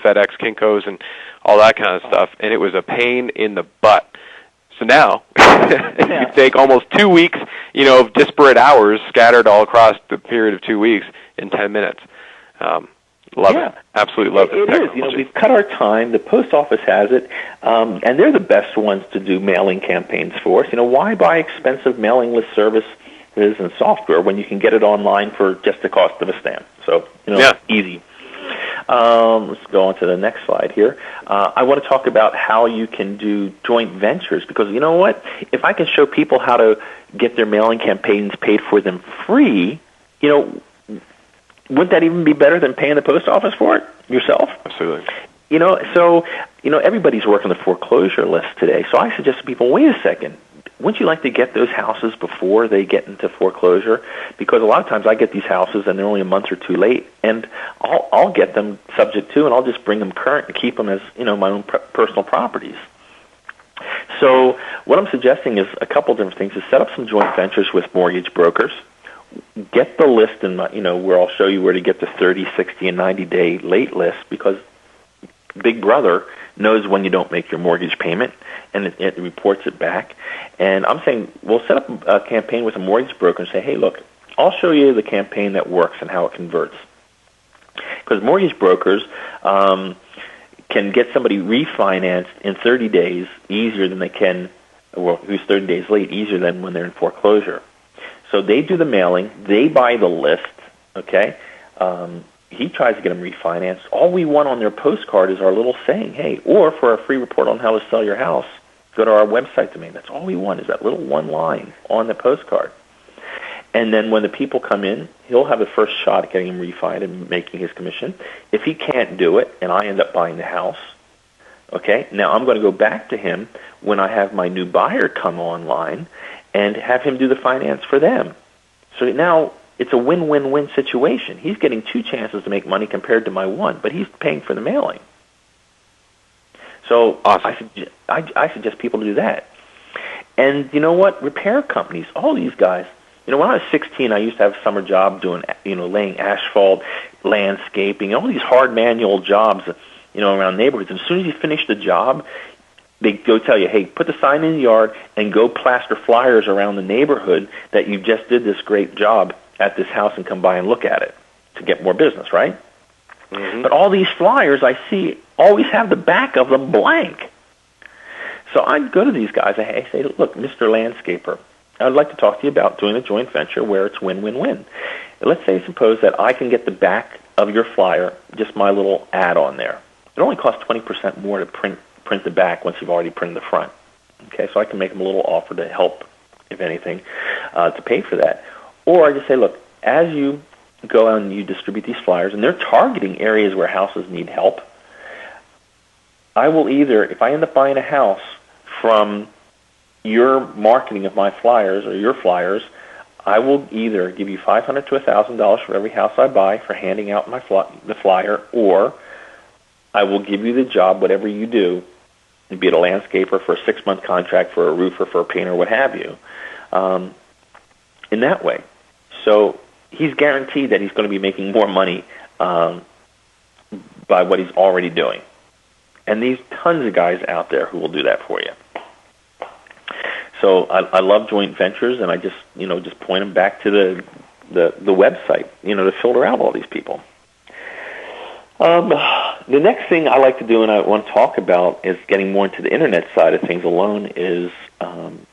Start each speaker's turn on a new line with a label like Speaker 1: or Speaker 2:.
Speaker 1: FedEx, Kinko's, and all that kind of stuff, and it was a pain in the butt. So now, you take almost 2 weeks, of disparate hours scattered all across the period of 2 weeks in 10 minutes. Love it. Absolutely love it.
Speaker 2: It is. We've cut our time. The post office has it, and they're the best ones to do mailing campaigns for us. Why buy expensive mailing list services and software when you can get it online for just the cost of a stamp? So, easy. Let's go on to the next slide here. I want to talk about how you can do joint ventures, because you know what? If I can show people how to get their mailing campaigns paid for them free, wouldn't that even be better than paying the post office for it yourself?
Speaker 1: Absolutely.
Speaker 2: Everybody's working the foreclosure list today. So I suggest to people, wait a second. Wouldn't you like to get those houses before they get into foreclosure? Because a lot of times I get these houses and they're only a month or two late, and I'll get them subject to, and I'll just bring them current and keep them as my own personal properties. So what I'm suggesting is a couple different things: is set up some joint ventures with mortgage brokers. Get the list, and where I'll show you where to get the 30, 60, and 90-day late list, because Big Brother knows when you don't make your mortgage payment, and it reports it back. And I'm saying we'll set up a campaign with a mortgage broker and say, hey, look, I'll show you the campaign that works and how it converts. Because mortgage brokers can get somebody refinanced in 30 days easier than they can, who's 30 days late, easier than when they're in foreclosure. So they do the mailing, they buy the list, okay? He tries to get them refinanced. All we want on their postcard is our little saying, hey, or for a free report on how to sell your house, go to our website domain. That's all we want, is that little one line on the postcard. And then when the people come in, he'll have the first shot at getting them refined and making his commission. If he can't do it, and I end up buying the house, okay, now I'm going to go back to him when I have my new buyer come online and have him do the finance for them. So now it's a win-win-win situation. He's getting two chances to make money compared to my one, but he's paying for the mailing. So awesome. I suggest people to do that. And you know what? Repair companies, all these guys, when I was 16, I used to have a summer job doing, laying asphalt, landscaping, all these hard manual jobs, around neighborhoods. And as soon as you finish the job, they go tell you, hey, put the sign in the yard and go plaster flyers around the neighborhood that you just did this great job at this house and come by and look at it to get more business, right? Mm-hmm. But all these flyers I see always have the back of them blank. So I'd go to these guys and I say, look, Mr. Landscaper, I'd like to talk to you about doing a joint venture where it's win-win-win. Let's say, suppose that I can get the back of your flyer, just my little ad on there. It only costs 20% more to print the back once you've already printed the front. Okay, so I can make them a little offer to help, if anything, to pay for that. Or I just say, look, as you go out and you distribute these flyers, and they're targeting areas where houses need help, I will either, if I end up buying a house from your marketing of my flyers or your flyers, I will either give you $500 to $1,000 for every house I buy for handing out the flyer, or I will give you the job, whatever you do, be it a landscaper for a 6-month contract, for a roofer, for a painter, what have you, in that way. So he's guaranteed that he's going to be making more money by what he's already doing. And there's tons of guys out there who will do that for you. So I love joint ventures, and I just point them back to the website, to filter out all these people. The next thing I like to do and I want to talk about is getting more into the internet side of things alone is